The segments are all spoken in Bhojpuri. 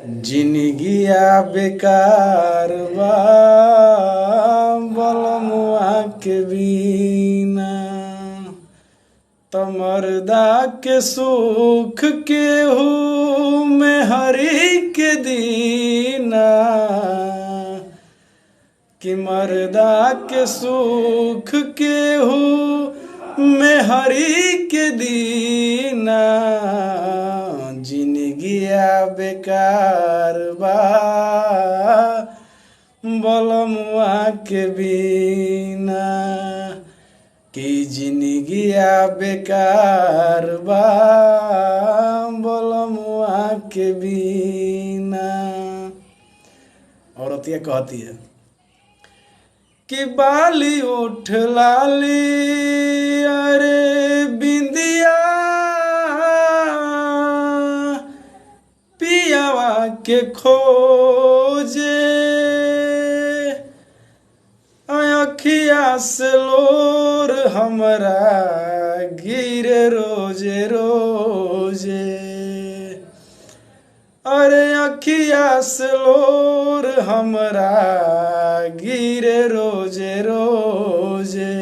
जिनगिया बेकार बा बलमुआ के बिना। तमरदा के सुख केहू में हरी के दीना कि मर्दा के सुख केहू में हरी के दीना। जिनगिया बेकार बा बलमुआ के बिना कि जिनगिया बेकार बा बलमुआ के बिना। औरतिया कहती है कि बाली उठ लाली अरे बिंदिया पियावा के खोजे अखिया से लोर हमरा गिरे रोजे रोजे। अरे अखिया से लोर हमरा गिरे रोजे रोजे।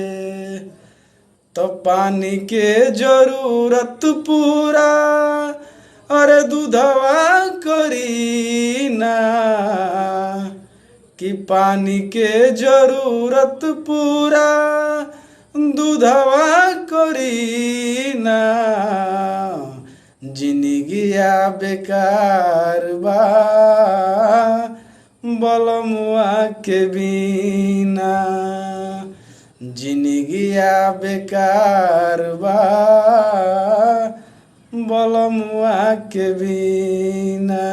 तो पानी के जरूरत पूरा अरे दूधवा करी ना कि पानी के जरूरत पूरा दूधवा करी ना। जिनगिया बेकार बा बलमुआ के बिना। जिनगिया बेकार बा बलमुआ के बिना।